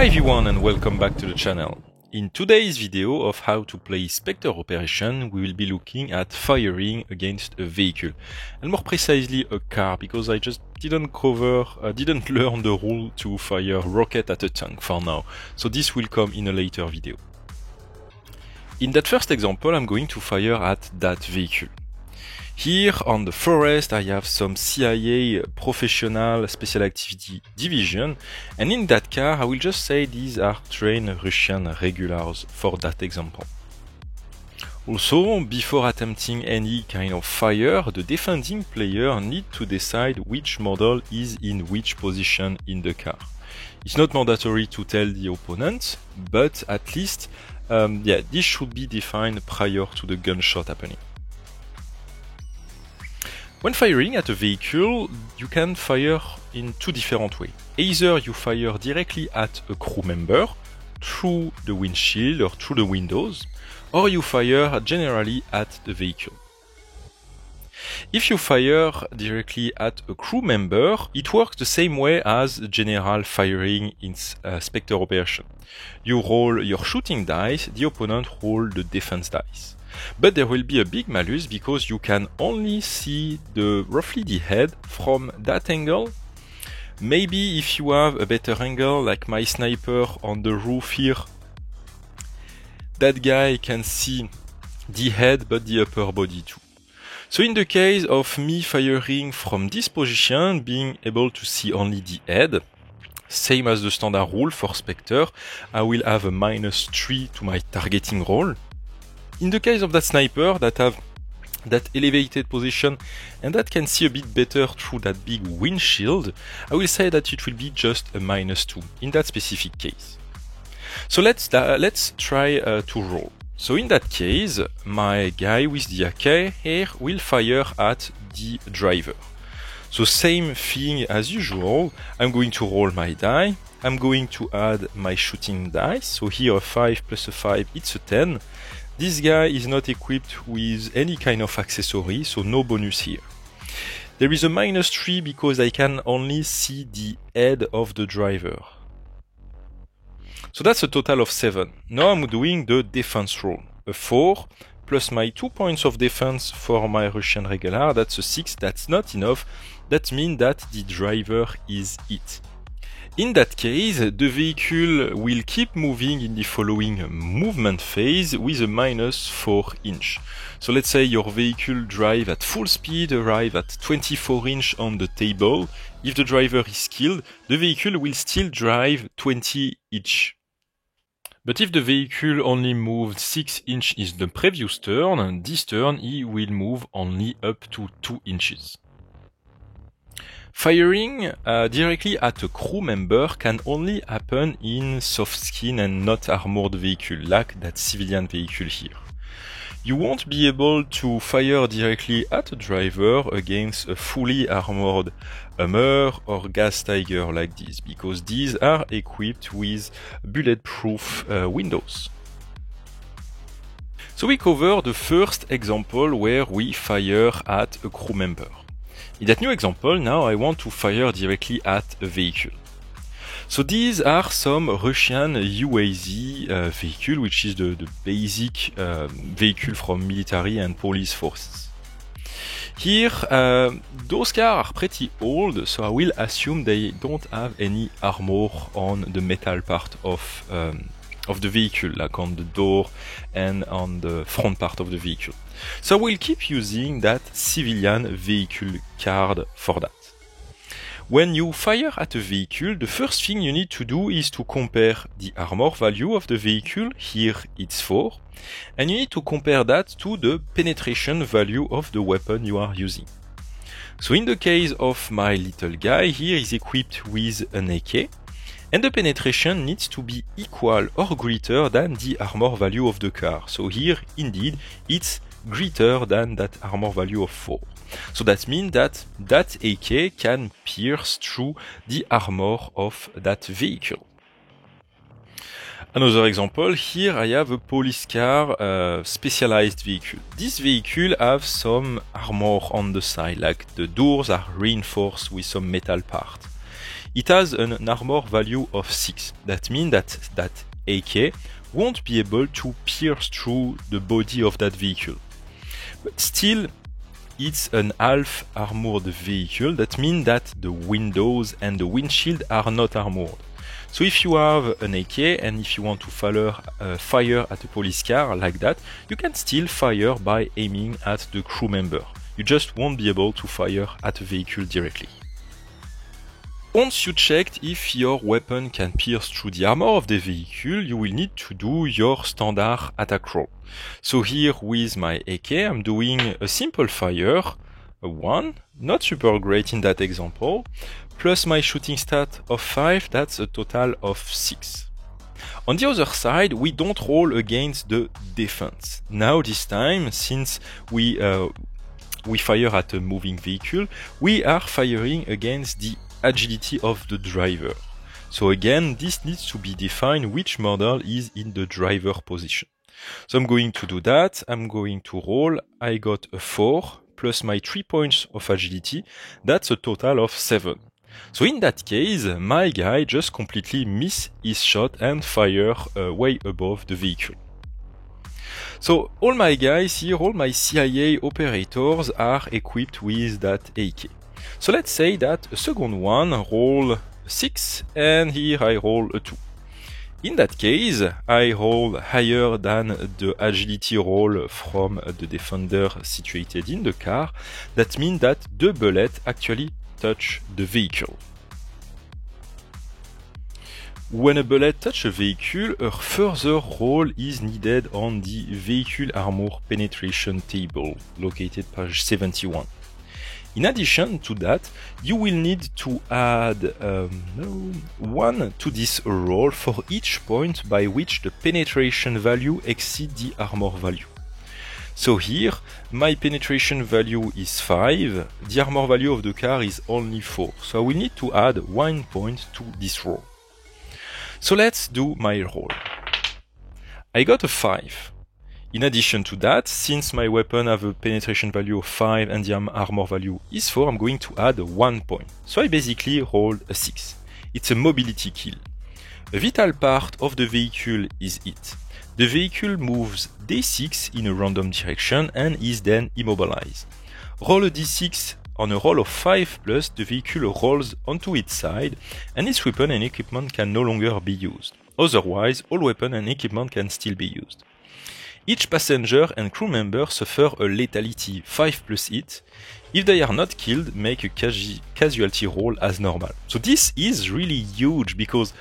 Hi everyone and welcome back to the channel. In today's video of how to play Spectre Operation, we will be looking at firing against a vehicle, and more precisely a car, because I just didn't learn the rule to fire rocket at a tank for now, so this will come in a later video. In that first example, I'm going to fire at that vehicle. Here on the forest I have some CIA professional special activity division, and in that car I will just say these are trained Russian regulars for that example. Also, before attempting any kind of fire, the defending player need to decide which model is in which position in the car. It's not mandatory to tell the opponent, but at least this should be defined prior to the gunshot happening. When firing at a vehicle, you can fire in two different ways. Either you fire directly at a crew member through the windshield or through the windows, or you fire generally at the vehicle. If you fire directly at a crew member, it works the same way as general firing in Spectre Operation. You roll your shooting dice, the opponent rolls the defense dice. But there will be a big malus because you can only see roughly the head from that angle. Maybe if you have a better angle, like my sniper on the roof here, that guy can see the head but the upper body too. So in the case of me firing from this position, being able to see only the head, same as the standard rule for Spectre, I will have a -3 to my targeting roll. In the case of that sniper that have that elevated position and that can see a bit better through that big windshield, I will say that it will be just a -2 in that specific case. So let's try to roll. So in that case, my guy with the AK here will fire at the driver. So same thing as usual, I'm going to roll my die, I'm going to add my shooting dice, so here a 5 plus a 5, it's a 10. This guy is not equipped with any kind of accessory, so no bonus here. There is a -3 because I can only see the head of the driver. So that's a total of 7. Now I'm doing the defense roll. A 4 plus my 2 points of defense for my Russian regular, that's a 6, that's not enough. That means that the driver is hit. In that case, the vehicle will keep moving in the following movement phase with a -4 inch. So let's say your vehicle drive at full speed, arrive at 24 inch on the table. If the driver is killed, the vehicle will still drive 20 inch. But if the vehicle only moved 6 inch in the previous turn, this turn he will move only up to 2 inches. Firing directly at a crew member can only happen in soft skin and not armored vehicle, like that civilian vehicle here. You won't be able to fire directly at a driver against a fully armored Hummer or Gas Tiger like this, because these are equipped with bulletproof windows. So we cover the first example where we fire at a crew member. In that new example, now I want to fire directly at a vehicle. So these are some Russian UAZ vehicle, which is the basic vehicle from military and police forces. Here, those cars are pretty old, so I will assume they don't have any armor on the metal part of the vehicle, like on the door and on the front part of the vehicle. So we'll keep using that civilian vehicle card for that. When you fire at a vehicle, the first thing you need to do is to compare the armor value of the vehicle, here it's 4, and you need to compare that to the penetration value of the weapon you are using. So in the case of my little guy, here is equipped with an AK, and the penetration needs to be equal or greater than the armor value of the car. So here, indeed, it's greater than that armor value of 4. So that means that that AK can pierce through the armor of that vehicle. Another example, here I have a police car specialized vehicle. This vehicle have some armor on the side, like the doors are reinforced with some metal part. it has an armor value of 6. That means that AK won't be able to pierce through the body of that vehicle. But still, it's an half armored vehicle. That means that the windows and the windshield are not armored. So if you have an AK and if you want to fire at a police car like that, you can still fire by aiming at the crew member. You just won't be able to fire at a vehicle directly. Once you checked if your weapon can pierce through the armor of the vehicle, you will need to do your standard attack roll. So here with my AK, I'm doing a simple fire, a 1, not super great in that example, plus my shooting stat of 5, that's a total of 6. On the other side, we don't roll against the defense. Now this time, since we fire at a moving vehicle, we are firing against the agility of the driver. So again, this needs to be defined which model is in the driver position. So I'm going to do that. I'm going to roll. I got a 4 plus my 3 points of agility. That's a total of 7. So in that case, my guy just completely missed his shot and fire way above the vehicle. So all my guys here, all my CIA operators are equipped with that AK. So let's say that a second one roll 6 and here I roll a 2. In that case, I roll higher than the agility roll from the defender situated in the car. That means that the bullet actually touch the vehicle. When a bullet touches a vehicle, a further roll is needed on the vehicle armor penetration table, located page 71. In addition to that, you will need to add 1 to this roll for each point by which the penetration value exceeds the armor value. So here, my penetration value is 5, the armor value of the car is only 4, so I will need to add 1 point to this roll. So let's do my roll. I got a 5. In addition to that, since my weapon have a penetration value of 5 and the armor value is 4, I'm going to add 1 point. So I basically rolled a 6. It's a mobility kill. A vital part of the vehicle is hit. The vehicle moves d6 in a random direction and is then immobilized. Roll a d6 on a roll of 5 plus, the vehicle rolls onto its side and its weapon and equipment can no longer be used. Otherwise, all weapon and equipment can still be used. Each passenger and crew member suffer a lethality 5 plus hit. If they are not killed, make a casualty roll as normal. So this is really huge because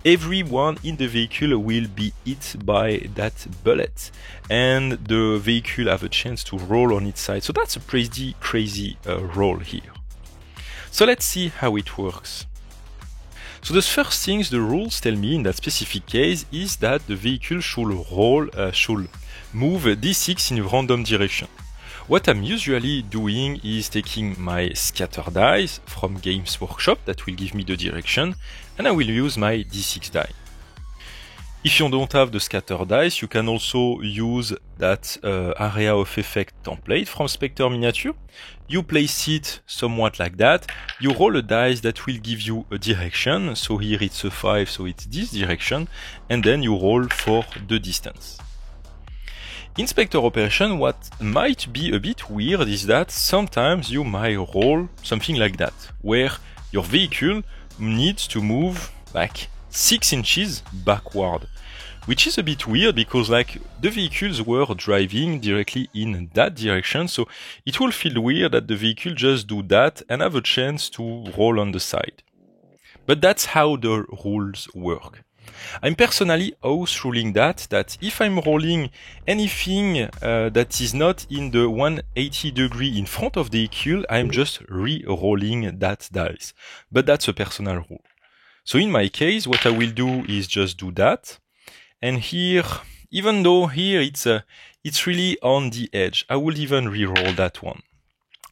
everyone in the vehicle will be hit by that bullet and the vehicle have a chance to roll on its side. So that's a pretty crazy roll here. So let's see how it works. So the first things the rules tell me in that specific case is that the vehicle should move d6 in a random direction. What I'm usually doing is taking my scatter dice from Games Workshop that will give me the direction, and I will use my d6 die. If you don't have the scatter dice, you can also use that area of effect template from Spectre Miniature. You place it somewhat like that. You roll a dice that will give you a direction. So here it's a 5, so it's this direction. And then you roll for the distance. In Spectre Operation, what might be a bit weird is that sometimes you might roll something like that, where your vehicle needs to move like 6 inches backward, which is a bit weird because like the vehicles were driving directly in that direction, so it will feel weird that the vehicle just do that and have a chance to roll on the side. But that's how the rules work. I'm personally house ruling that if I'm rolling anything that is not in the 180 degree in front of the vehicle, I'm just re-rolling that dice. But that's a personal rule. So in my case, what I will do is just do that. And here, even though here it's really on the edge, I will even re-roll that one.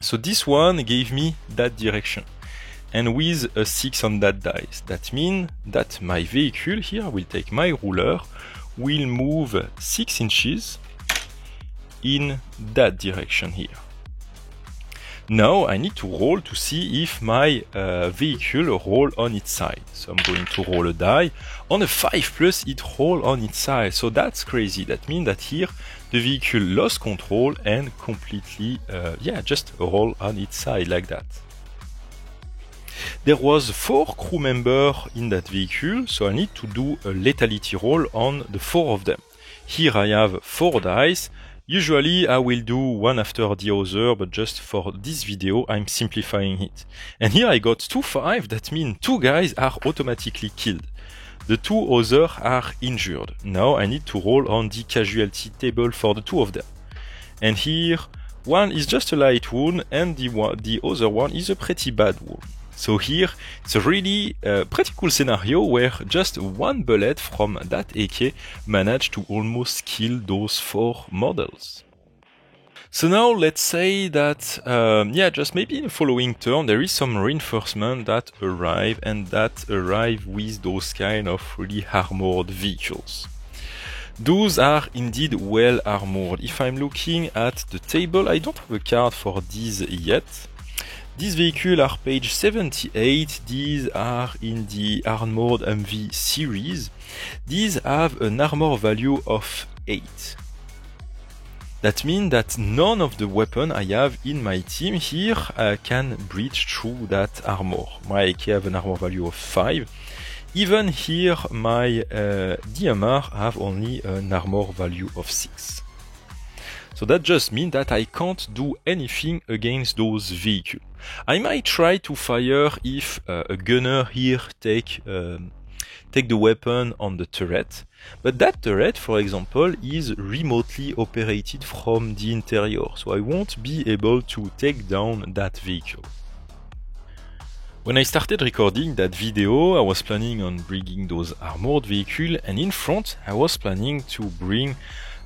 So this one gave me that direction. And with a 6 on that dice, that means that my vehicle here, I will take my ruler, will move 6 inches in that direction here. Now I need to roll to see if my vehicle roll on its side. So I'm going to roll a die. On a 5+, it roll on its side. So that's crazy. That means that here the vehicle lost control and completely, just roll on its side like that. There was 4 crew members in that vehicle, so I need to do a lethality roll on the 4 of them. Here I have 4 dice. Usually I will do one after the other, but just for this video I'm simplifying it. And here I got 2 5, that means 2 guys are automatically killed. The 2 others are injured. Now I need to roll on the casualty table for the 2 of them. And here one is just a light wound and the other one is a pretty bad wound. So here, it's a really pretty cool scenario where just one bullet from that AK managed to almost kill those 4 models. So now let's say that, just maybe in the following turn there is some reinforcement that arrive and that arrive with those kind of really armored vehicles. Those are indeed well armored. If I'm looking at the table, I don't have a card for these yet. These vehicles are page 78, these are in the Armored MV series. These have an armor value of 8. That means that none of the weapons I have in my team here can breach through that armor. My AK have an armor value of 5. Even here my DMR have only an armor value of 6. So that just means that I can't do anything against those vehicles. I might try to fire if a gunner here take the weapon on the turret, but that turret, for example, is remotely operated from the interior, so I won't be able to take down that vehicle. When I started recording that video, I was planning on bringing those armored vehicles, and in front I was planning to bring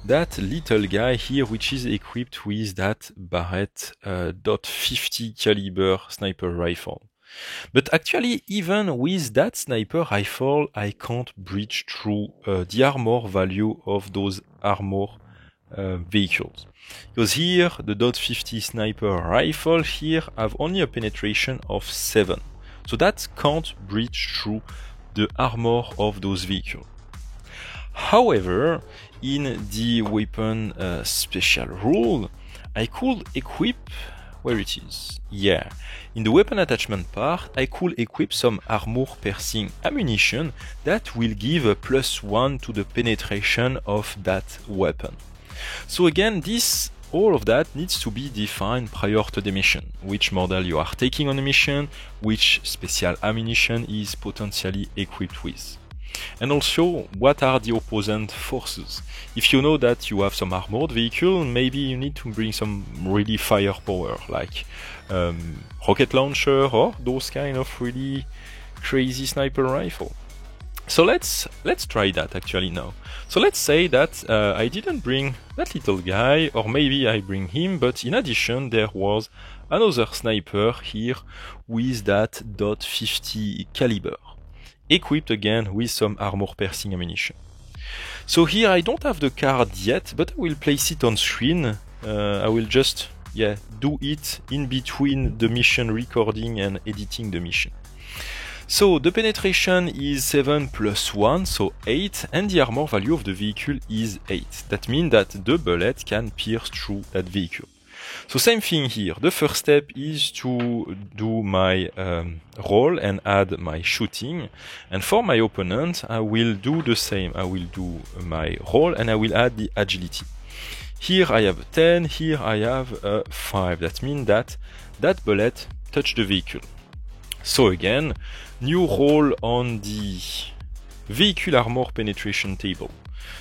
that little guy here, which is equipped with that Barrett .50 caliber sniper rifle. But actually, even with that sniper rifle, I can't breach through the armor value of those armor vehicles. Because here, the .50 sniper rifle here have only a penetration of 7. So that can't breach through the armor of those vehicles. However, in the weapon special rule, I could equip, where it is, yeah, in the weapon attachment part, I could equip some armor piercing ammunition that will give a +1 to the penetration of that weapon. So again, all of that needs to be defined prior to the mission. Which model you are taking on the mission, which special ammunition is potentially equipped with. And also, what are the opposing forces? If you know that you have some armored vehicle, maybe you need to bring some really firepower, like rocket launcher or those kind of really crazy sniper rifle. So let's try that actually now. So let's say that I didn't bring that little guy, or maybe I bring him, but in addition there was another sniper here with that .50 caliber, equipped again with some armor piercing ammunition. So here I don't have the card yet, but I will place it on screen. I will just do it in between the mission recording and editing the mission. So the penetration is 7 + 1, so 8, and the armor value of the vehicle is 8. That means that the bullet can pierce through that vehicle. So same thing here. The first step is to do my roll and add my shooting. And for my opponent, I will do the same. I will do my roll and I will add the agility. Here I have a 10, here I have a 5. That means that that bullet touched the vehicle. So again, new roll on the vehicle armor penetration table.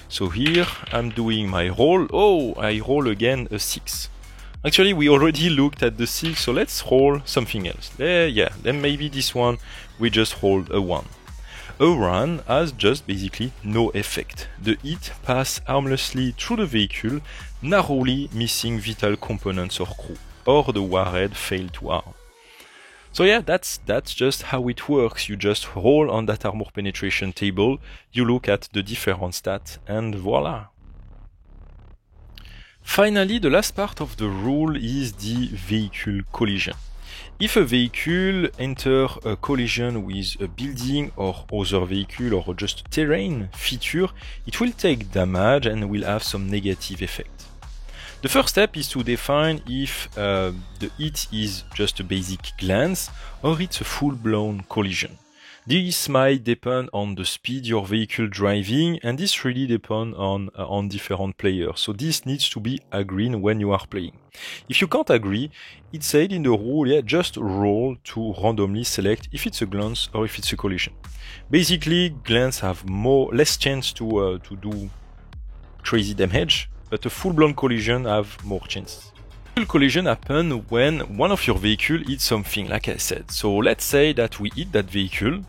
So here I'm doing my roll. Oh, I roll again a 6. Actually, we already looked at the 6, so let's roll something else. Then maybe this one, we just rolled a 1. A 1 has just basically no effect. The hit passes harmlessly through the vehicle, narrowly missing vital components or crew, or the warhead failed to arm. So yeah, that's just how it works. You just roll on that armor penetration table, you look at the different stats, and voila. Finally, the last part of the rule is the vehicle collision. If a vehicle enters a collision with a building or other vehicle or just terrain feature, it will take damage and will have some negative effect. The first step is to define if the hit is just a basic glance or it's a full-blown collision. This might depend on the speed your vehicle driving, and this really depends on different players. So this needs to be agreed when you are playing. If you can't agree, it's said in the rule, just roll to randomly select if it's a glance or if it's a collision. Basically, glance have less chance to do crazy damage, but a full-blown collision have more chance. Collision happen when one of your vehicle hits something, like I said. So let's say that we hit that vehicle,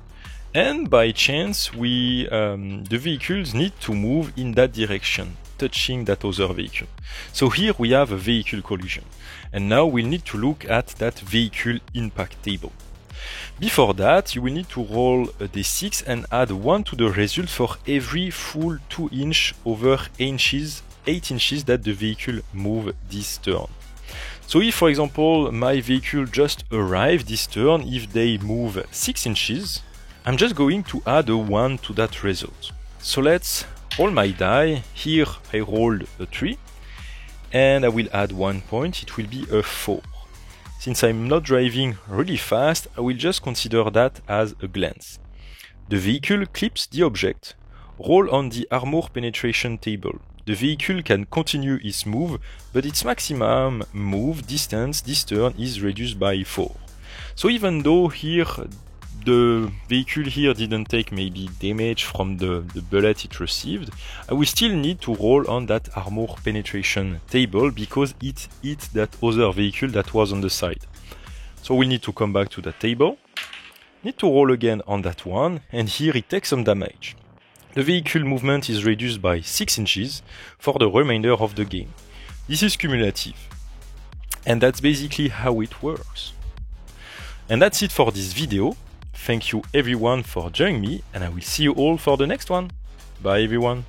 and by chance the vehicles need to move in that direction, touching that other vehicle. So here we have a vehicle collision, and now we'll need to look at that vehicle impact table. Before that, you will need to roll a d6 and add 1 to the result for every full 2 inch over 8 inches that the vehicle move this turn. So if, for example, my vehicle just arrived this turn, if they move 6 inches, I'm just going to add a 1 to that result. So let's roll my die. Here I rolled a 3, and I will add 1 point, it will be a 4. Since I'm not driving really fast, I will just consider that as a glance. The vehicle clips the object. Roll on the armor penetration table. The vehicle can continue its move, but its maximum move distance this turn is reduced by 4. So even though here the vehicle here didn't take maybe damage from the bullet it received, I will still need to roll on that armor penetration table because it hit that other vehicle that was on the side. So we'll need to come back to that table, need to roll again on that one, and here it takes some damage. The vehicle movement is reduced by 6 inches for the remainder of the game. This is cumulative. And that's basically how it works. And that's it for this video. Thank you everyone for joining me, and I will see you all for the next one. Bye everyone.